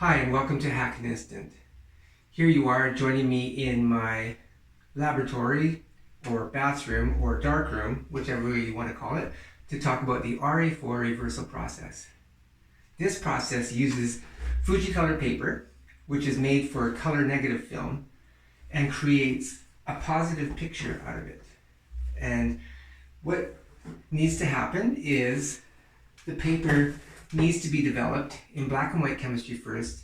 Hi and welcome to Hack an Instant. Here you are joining me in my laboratory or bathroom or darkroom, whichever way you want to call it, to talk about the RA-4 reversal process. This process uses Fuji color paper, which is made for color negative film, and creates a positive picture out of it. And what needs to happen is the paper needs to be developed in black and white chemistry first,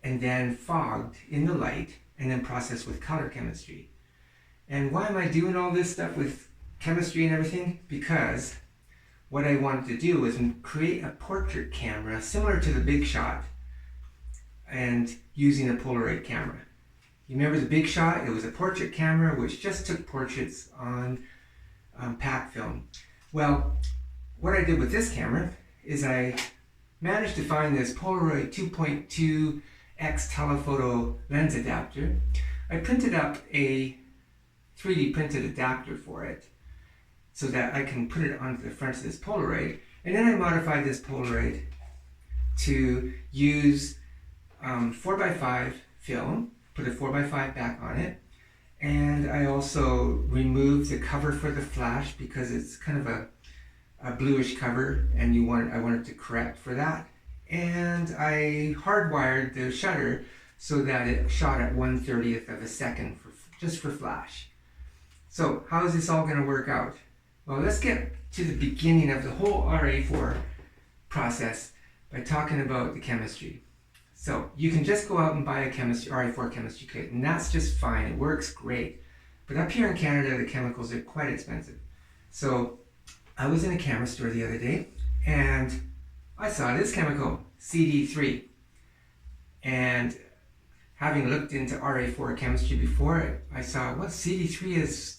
and then fogged in the light, and then processed with color chemistry. And why am I doing all this stuff with chemistry and everything? Because what I wanted to do was create a portrait camera similar to the Big Shot, and using a Polaroid camera. You remember the Big Shot? It was a portrait camera which just took portraits on pack film. Well, what I did with this camera is I managed to find this Polaroid 2.2x telephoto lens adapter. I printed up a 3D printed adapter for it so that I can put it onto the front of this Polaroid, and then I modified this Polaroid to use 4x5 film, put a 4x5 back on it, and I also removed the cover for the flash because it's kind of a bluish cover, and I wanted to correct for that. And I hardwired the shutter so that it shot at 1/30th of a second just for flash. So how is this all going to work out? Well, let's get to the beginning of the whole RA-4 process by talking about the chemistry. So you can just go out and buy a RA-4 chemistry kit, and that's just fine. It works great. But up here in Canada, the chemicals are quite expensive. So I was in a camera store the other day, and I saw this chemical, CD3. And having looked into RA-4 chemistry before, I saw, well, CD3 is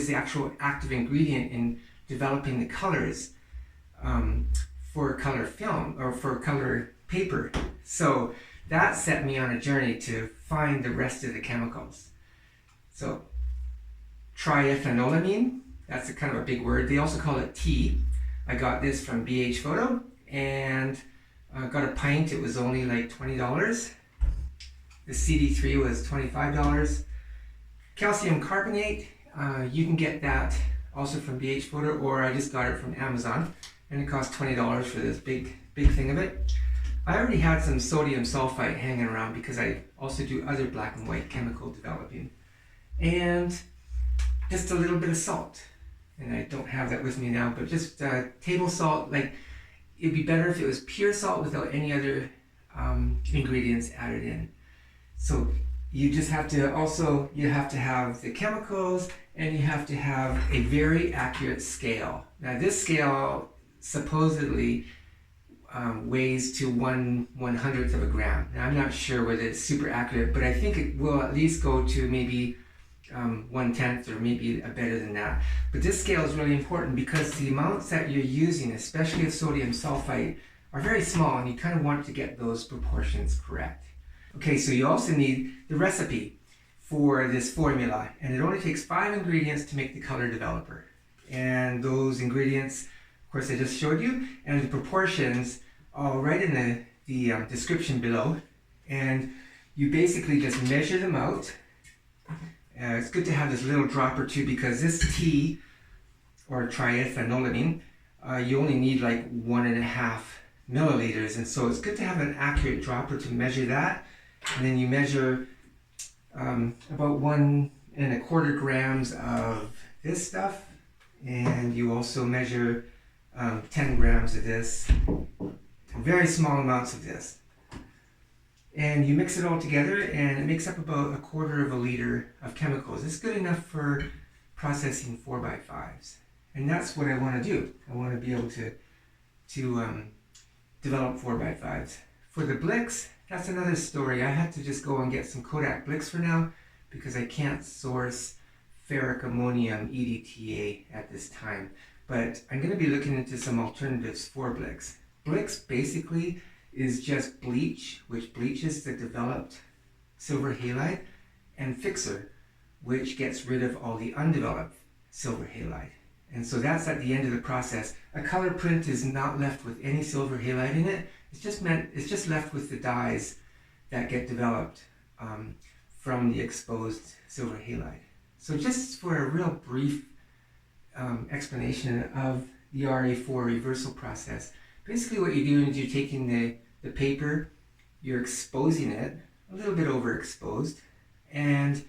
the actual active ingredient in developing the colors for color film, or for color paper. So that set me on a journey to find the rest of the chemicals. So triethanolamine, that's kind of a big word. They also call it T. I got this from BH Photo, and I got a pint. It was only like $20. The CD3 was $25. Calcium carbonate, you can get that also from BH Photo, or I just got it from Amazon, and it cost $20 for this big thing of it. I already had some sodium sulfite hanging around because I also do other black and white chemical developing. And just a little bit of salt. And I don't have that with me now, but just table salt. Like, it'd be better if it was pure salt without any other ingredients added in. So you just have to have the chemicals, and you have to have a very accurate scale. Now this scale supposedly weighs to 1/100th of a gram. Now I'm not sure whether it's super accurate, but I think it will at least go to maybe 1/10 or maybe better than that. But this scale is really important because the amounts that you're using, especially of sodium sulfite, are very small, and you kind of want to get those proportions correct. Okay, so you also need the recipe for this formula, and it only takes 5 ingredients to make the color developer. And those ingredients, of course, I just showed you, and the proportions are right in the description below. And you basically just measure them out. It's good to have this little dropper too, because this T, or triethanolamine, you only need like 1.5 milliliters, and so it's good to have an accurate dropper to measure that. And then you measure about 1.25 grams of this stuff, and you also measure 10 grams of this, very small amounts of this. And you mix it all together, and it makes up about 1/4 liter of chemicals. It's good enough for processing 4x5s. And that's what I want to do. I want to be able to develop 4x5s. For the Blix, that's another story. I had to just go and get some Kodak Blix for now, because I can't source ferric ammonium EDTA at this time. But I'm going to be looking into some alternatives for Blix. Blix basically is just bleach, which bleaches the developed silver halide, and fixer, which gets rid of all the undeveloped silver halide. And so that's at the end of the process. A color print is not left with any silver halide in it. it's just left with the dyes that get developed from the exposed silver halide. So just for a real brief explanation of the RA-4 reversal process, basically what you're doing is you're taking the paper, you're exposing it, a little bit overexposed, and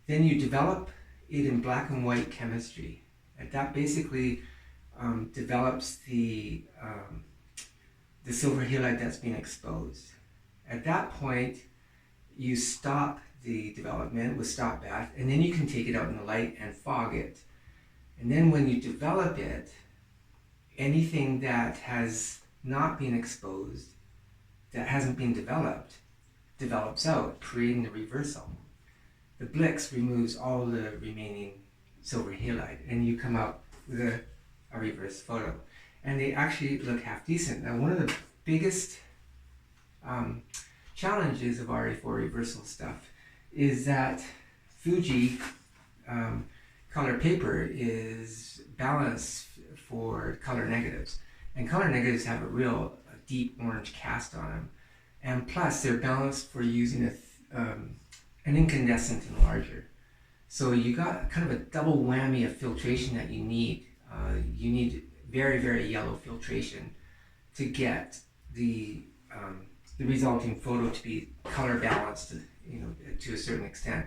then you develop it in black and white chemistry. And that basically develops the silver halide that's been exposed. At that point, you stop the development with stop bath, and then you can take it out in the light and fog it. And then when you develop it, anything that has not been exposed, that hasn't been developed, develops out, creating the reversal. The Blix removes all the remaining silver halide, and you come up with a reverse photo. And they actually look half decent. Now, one of the biggest challenges of RA-4 reversal stuff is that Fuji color paper is balanced for color negatives, and color negatives have a real deep orange cast on them, and plus they're balanced for using an incandescent enlarger. So you got kind of a double whammy of filtration that you need. You need very, very yellow filtration to get the resulting photo to be color balanced, to a certain extent.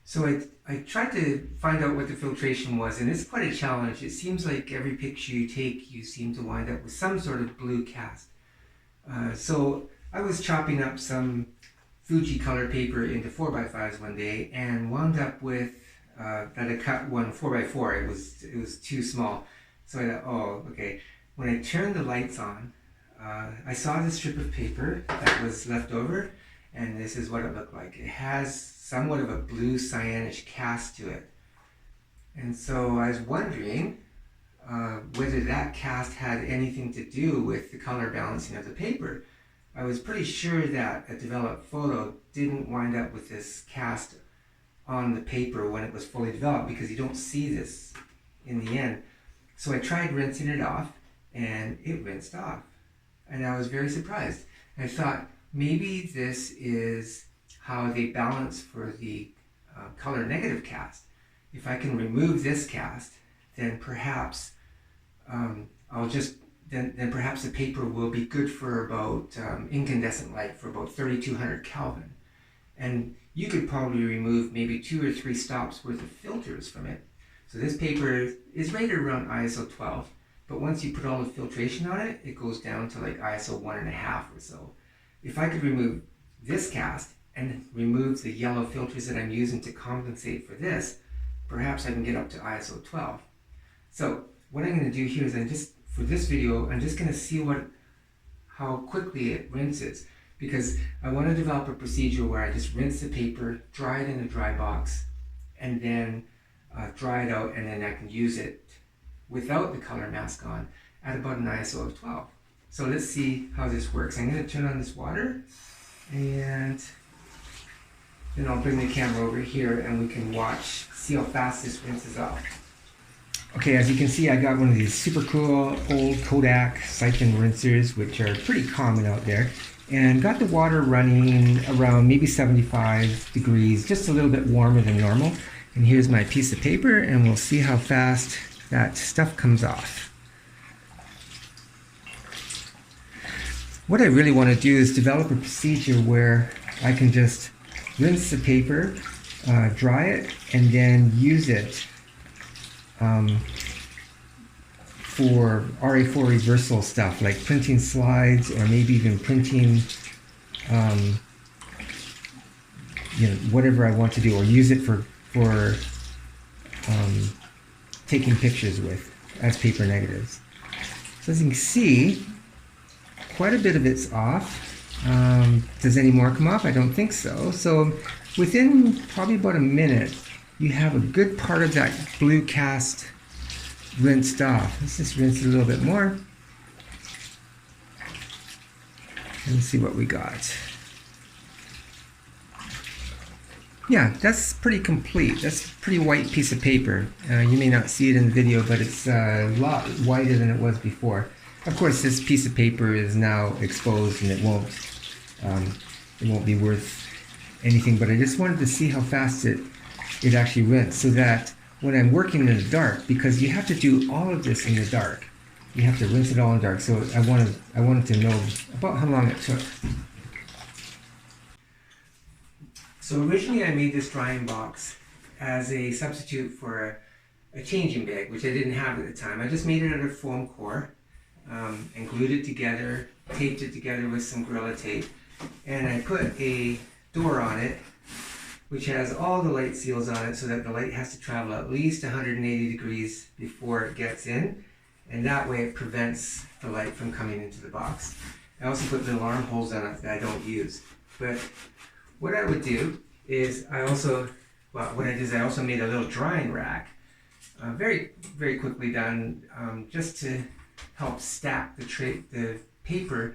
So I tried to find out what the filtration was, and it's quite a challenge. It seems like every picture you take, you seem to wind up with some sort of blue cast. So I was chopping up some Fuji color paper into 4x5s one day and wound up with that I cut one 4x4. It was too small. So I thought, oh, okay. When I turned the lights on, I saw this strip of paper that was left over, and this is what it looked like. It has somewhat of a blue cyanish cast to it. And so I was wondering whether that cast had anything to do with the color balancing of the paper. I was pretty sure that a developed photo didn't wind up with this cast on the paper when it was fully developed, because you don't see this in the end. So I tried rinsing it off, and it rinsed off. And I was very surprised. I thought, maybe this is how they balance for the color negative cast. If I can remove this cast, then perhaps then perhaps the paper will be good for about incandescent light for about 3200 Kelvin. And you could probably remove maybe 2 or 3 stops worth of filters from it. So this paper is rated around ISO 12, but once you put all the filtration on it, it goes down to like ISO 1.5 or so. If I could remove this cast and remove the yellow filters that I'm using to compensate for this, perhaps I can get up to ISO 12. So what I'm going to do here is for this video, I'm just going to see how quickly it rinses, because I want to develop a procedure where I just rinse the paper, dry it in a dry box, and then dry it out, and then I can use it without the color mask on at about an ISO of 12. So let's see how this works. I'm going to turn on this water, and then I'll bring the camera over here and we can see how fast this rinses off. Okay, as you can see, I got one of these super cool old Kodak siphon rinsers, which are pretty common out there, and got the water running around maybe 75 degrees, just a little bit warmer than normal. And here's my piece of paper, and we'll see how fast that stuff comes off. What I really want to do is develop a procedure where I can just rinse the paper, dry it, and then use it for RA-4 reversal stuff, like printing slides, or maybe even printing whatever I want to do, or use it for taking pictures with as paper negatives. So as you can see, quite a bit of it's off. Does any more come off? I don't think so. So within probably about a minute, you have a good part of that blue cast rinsed off. Let's just rinse it a little bit more and see what we got. Yeah, that's pretty complete. That's a pretty white piece of paper. You may not see it in the video, but it's a lot whiter than it was before. Of course, this piece of paper is now exposed and it won't be worth anything, but I just wanted to see how fast it actually rinsed, so that when I'm working in the dark, because you have to do all of this in the dark, you have to rinse it all in the dark. So I wanted to know about how long it took. So originally I made this drying box as a substitute for a changing bag, which I didn't have at the time. I just made it out of foam core and glued it together, taped it together with some Gorilla Tape, and I put a door on it which has all the light seals on it, so that the light has to travel at least 180 degrees before it gets in, and that way it prevents the light from coming into the box. I also put little armholes on it that I don't use. But what I would do is I also made a little drying rack, very quickly done, just to help stack the paper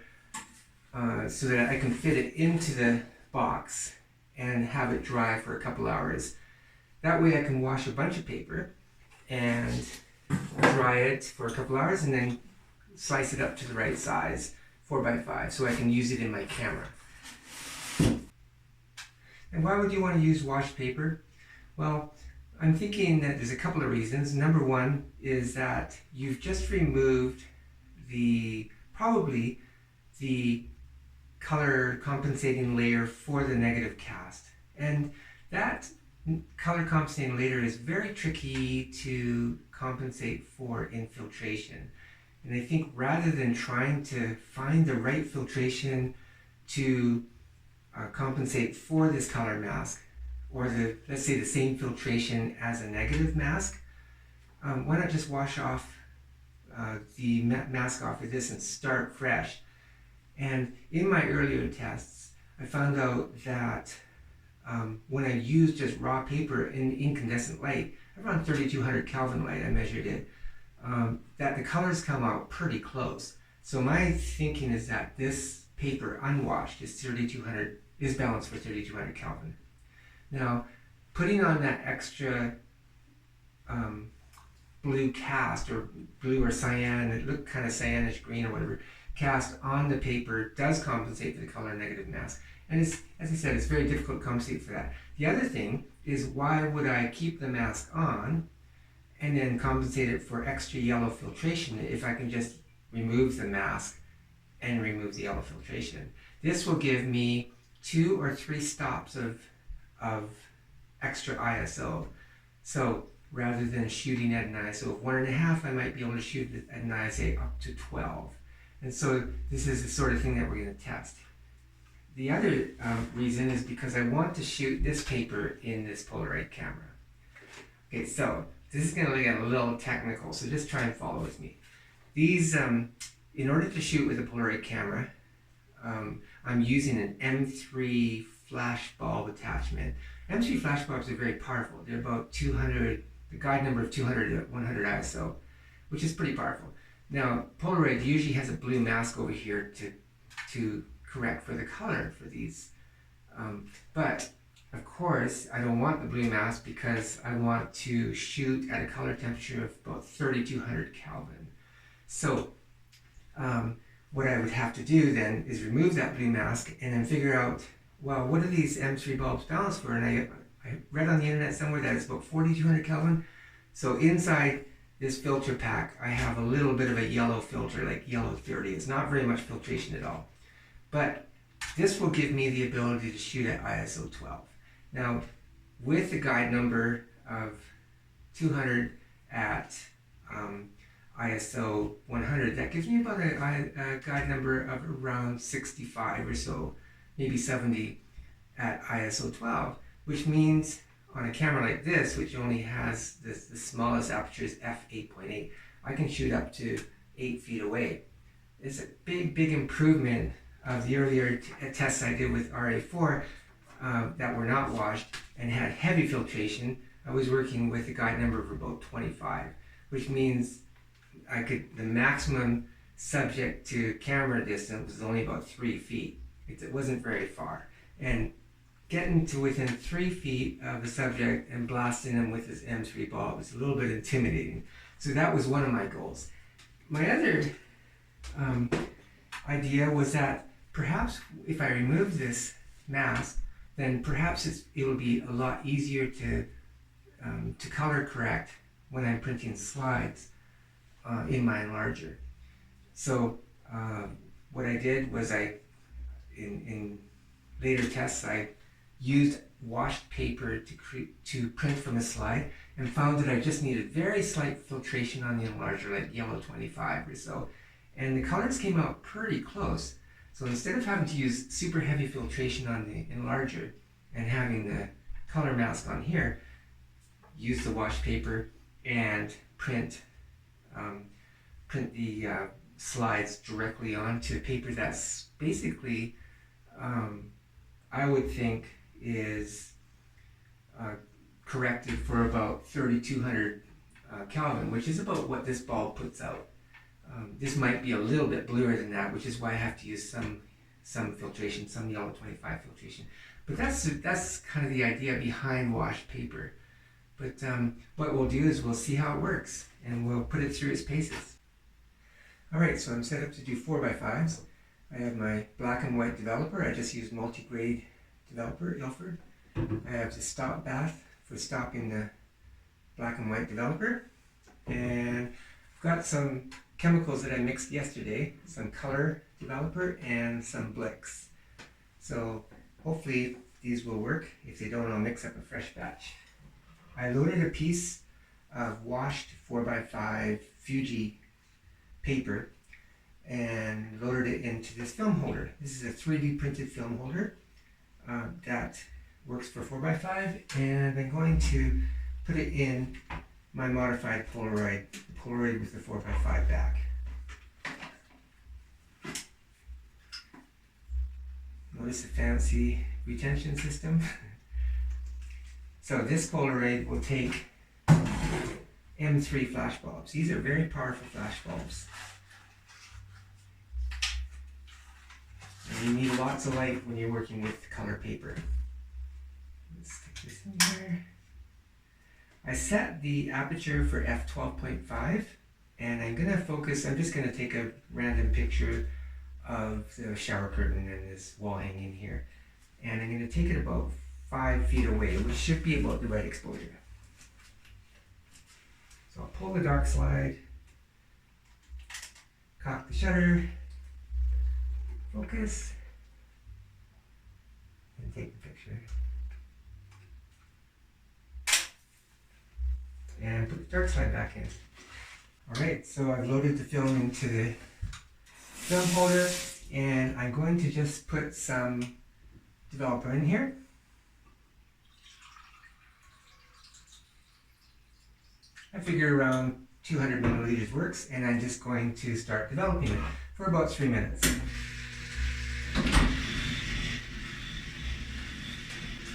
so that I can fit it into the box and have it dry for a couple hours. That way I can wash a bunch of paper and dry it for a couple hours and then slice it up to the right size, 4x5, so I can use it in my camera. And why would you want to use washed paper? Well, I'm thinking that there's a couple of reasons. Number one is that you've just removed probably the color compensating layer for the negative cast. And that color compensating layer is very tricky to compensate for in filtration. And I think rather than trying to find the right filtration to compensate for this color mask, or let's say the same filtration as a negative mask, why not just wash off the mask off with this and start fresh? And in my earlier tests, I found out that when I used just raw paper in incandescent light, around 3200 Kelvin light, I measured it, that the colors come out pretty close. So my thinking is that this paper unwashed is balanced for 3200 Kelvin. Now, putting on that extra blue cast, or blue or cyan, it looked kind of cyanish green or whatever, cast on the paper does compensate for the color negative mask. And as I said, it's very difficult to compensate for that. The other thing is, why would I keep the mask on and then compensate it for extra yellow filtration if I can just remove the mask and remove the yellow filtration? This will give me 2 or 3 stops of extra ISO. So rather than shooting at an ISO of 1.5, I might be able to shoot at an ISO up to 12. And so this is the sort of thing that we're going to test. The other reason is because I want to shoot this paper in this Polaroid camera. Okay, so this is going to get a little technical, so just try and follow with me. These, in order to shoot with a Polaroid camera, I'm using an M3 flashbulb attachment. M3 flashbulbs are very powerful. They're about 200, the guide number of 200 to 100 ISO, which is pretty powerful. Now, Polaroid usually has a blue mask over here to correct for the color for these. But, of course, I don't want the blue mask because I want to shoot at a color temperature of about 3200 Kelvin. So, what I would have to do then is remove that blue mask and then figure out, well, what are these M3 bulbs balanced for? And I read on the internet somewhere that it's about 4200 Kelvin. So inside this filter pack, I have a little bit of a yellow filter, like yellow 30. It's not very much filtration at all. But this will give me the ability to shoot at ISO 12. Now, with the guide number of 200 at ISO 100, that gives me about a guide number of around 65 or so, maybe 70 at ISO 12, which means on a camera like this, which only has the smallest aperture is f8.8, I can shoot up to 8 feet away. It's a big improvement of the earlier tests I did with RA-4 that were not washed and had heavy filtration. I was working with a guide number of about 25, which means the maximum subject to camera distance was only about 3 feet. It wasn't very far. And getting to within 3 feet of the subject and blasting them with this M3 bulb is a little bit intimidating. So that was one of my goals. My other idea was that perhaps if I remove this mask, then perhaps it'll be a lot easier to color correct when I'm printing slides in my enlarger. So what I did was in later tests, I used washed paper to print from a slide and found that I just needed very slight filtration on the enlarger, like yellow 25 or so. And the colors came out pretty close. So instead of having to use super heavy filtration on the enlarger and having the color mask on here, use the washed paper and print the slides directly onto paper that's basically, I would think, is corrected for about 3200 Kelvin, which is about what this bulb puts out. This might be a little bit bluer than that, which is why I have to use some filtration, some yellow 25 filtration. But that's kind of the idea behind washed paper. But what we'll do is we'll see how it works, and we'll put it through its paces. Alright, so I'm set up to do 4x5s. I have my black and white developer. I just use multi-grade developer, Ilford. I have the stop bath for stopping the black and white developer. And I've got some chemicals that I mixed yesterday, some color developer and some Blix. So hopefully these will work. If they don't, I'll mix up a fresh batch. I loaded a piece of washed 4x5 Fuji paper and loaded it into this film holder. This is a 3D printed film holder that works for 4x5, and I'm going to put it in my modified Polaroid, with the 4x5 back. Notice the fancy retention system. So this Polaroid will take M3 flashbulbs. These are very powerful flashbulbs. And you need lots of light when you're working with color paper. Let's stick this in here. I set the aperture for f12.5, and I'm just going to take a random picture of the shower curtain and this wall hanging here. And I'm going to take it about 5 feet away, which should be about the right exposure. So I'll pull the dark slide, cock the shutter, focus, and take the picture. And put the dark slide back in. Alright, so I've loaded the film into the film holder, and I'm going to just put some developer in here. I figure around 200 milliliters works, and I'm just going to start developing it for about 3 minutes.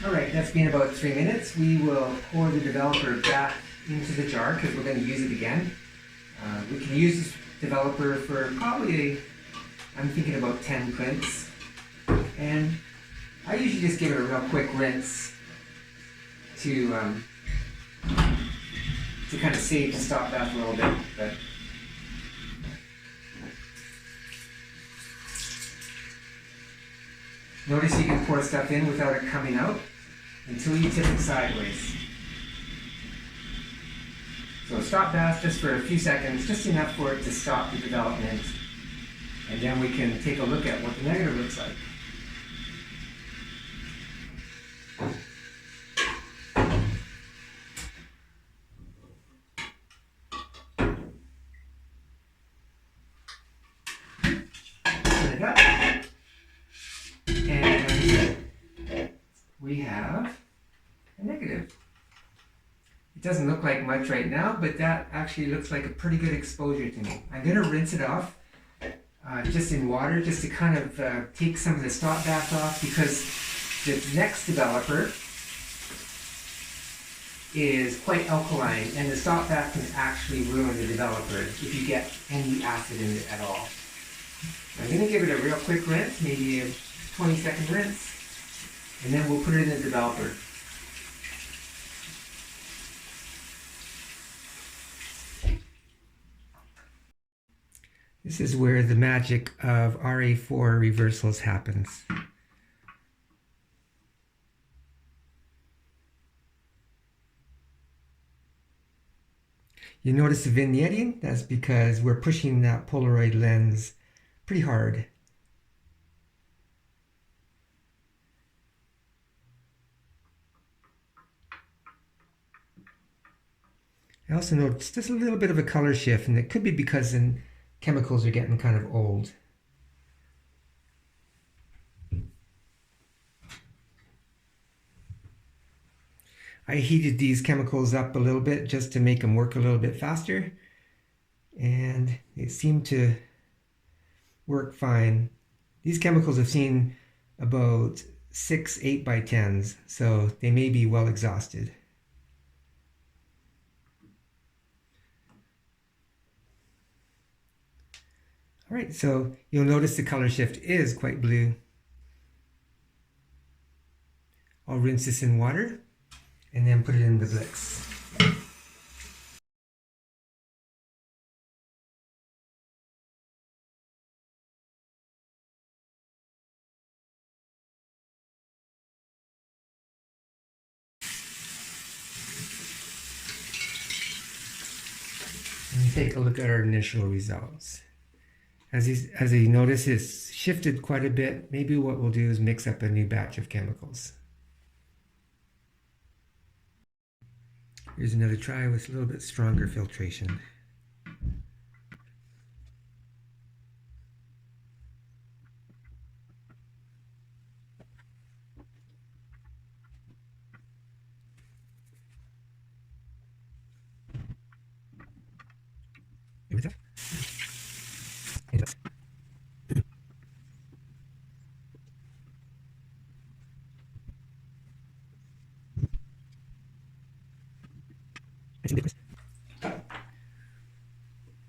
Alright, that's been about 3 minutes. We will pour the developer back into the jar because we're going to use it again. We can use this developer for probably, I'm thinking about 10 prints. And I usually just give it a real quick rinse to kind of save the stop bath a little bit. But notice you can pour stuff in without it coming out until you tip it sideways. So stop bath just for a few seconds, just enough for it to stop the development, and then we can take a look at what the negative looks like. Put it up, and we have a negative. It doesn't look like much right now, but that actually looks like a pretty good exposure to me. I'm going to rinse it off just in water, just to kind of take some of the stop bath off, because the next developer is quite alkaline, and the stop bath can actually ruin the developer if you get any acid in it at all. I'm going to give it a real quick rinse, maybe a 20-second rinse, and then we'll put it in the developer. This is where the magic of RA-4 reversals happens. You notice the vignetting? That's because we're pushing that Polaroid lens pretty hard. I also noticed just a little bit of a color shift, and it could be because the chemicals are getting kind of old. I heated these chemicals up a little bit just to make them work a little bit faster, and they seem to work fine. These chemicals have seen about 6 8x10s, so they may be well exhausted. All right, so you'll notice the color shift is quite blue. I'll rinse this in water and then put it in the Blix. And take a look at our initial results. As you notice, it's shifted quite a bit. Maybe what we'll do is mix up a new batch of chemicals. Here's another try with a little bit stronger filtration.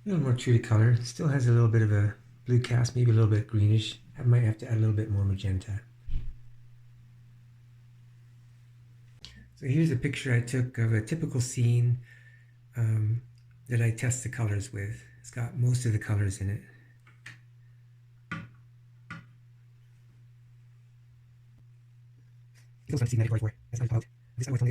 A little more true to color. It still has a little bit of a blue cast, maybe a little bit greenish. I might have to add a little bit more magenta. So here's a picture I took of a typical scene that I test the colors with. It's got most of the colors in it. It's also RA-4. That's not out. This is what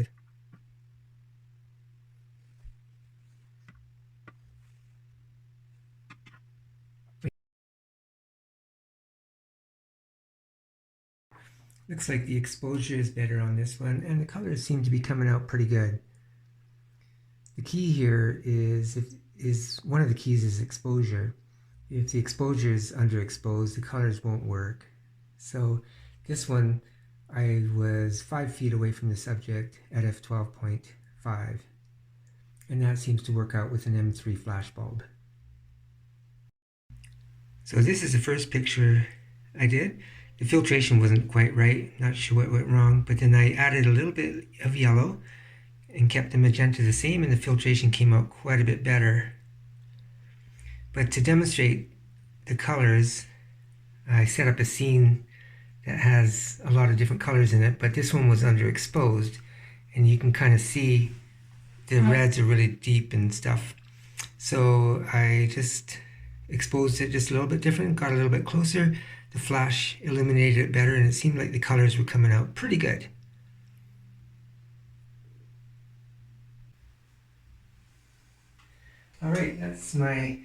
looks like the exposure is better on this one, and the colors seem to be coming out pretty good. The key here is one of the keys is exposure. If the exposure is underexposed, the colors won't work. So this one, I was 5 feet away from the subject at f12.5, and that seems to work out with an M3 flashbulb. So this is the first picture I did. The filtration wasn't quite right, not sure what went wrong, but then I added a little bit of yellow and kept the magenta the same, and the filtration came out quite a bit better. But to demonstrate the colors, I set up a scene that has a lot of different colors in it, but this one was underexposed, and you can kind of see the reds are really deep and stuff. So I just exposed it just a little bit different, got a little bit closer. The flash illuminated it better, and it seemed like the colors were coming out pretty good. All right, that's my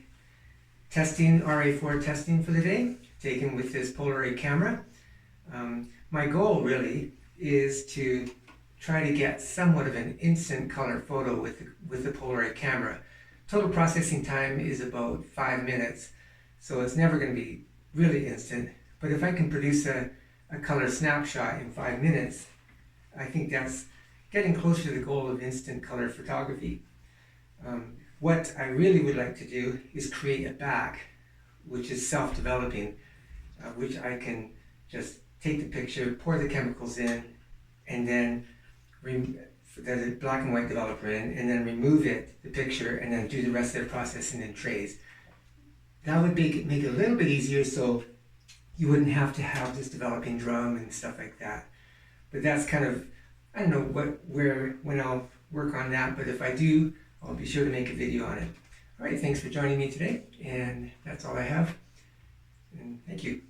testing, RA-4 testing for the day, taken with this Polaroid camera. My goal really is to try to get somewhat of an instant color photo with the Polaroid camera. Total processing time is about 5 minutes, so it's never going to be really instant. But if I can produce a color snapshot in 5 minutes, I think that's getting closer to the goal of instant color photography. What I really would like to do is create a back which is self-developing, which I can just take the picture, pour the chemicals in, and then the black and white developer in, and then remove the picture, and then do the rest of the processing in trays. That would make it a little bit easier, so you wouldn't have to have this developing drum and stuff like that. But that's kind of, I don't know when I'll work on that, but if I do, I'll be sure to make a video on it. All right, thanks for joining me today, and that's all I have. And thank you.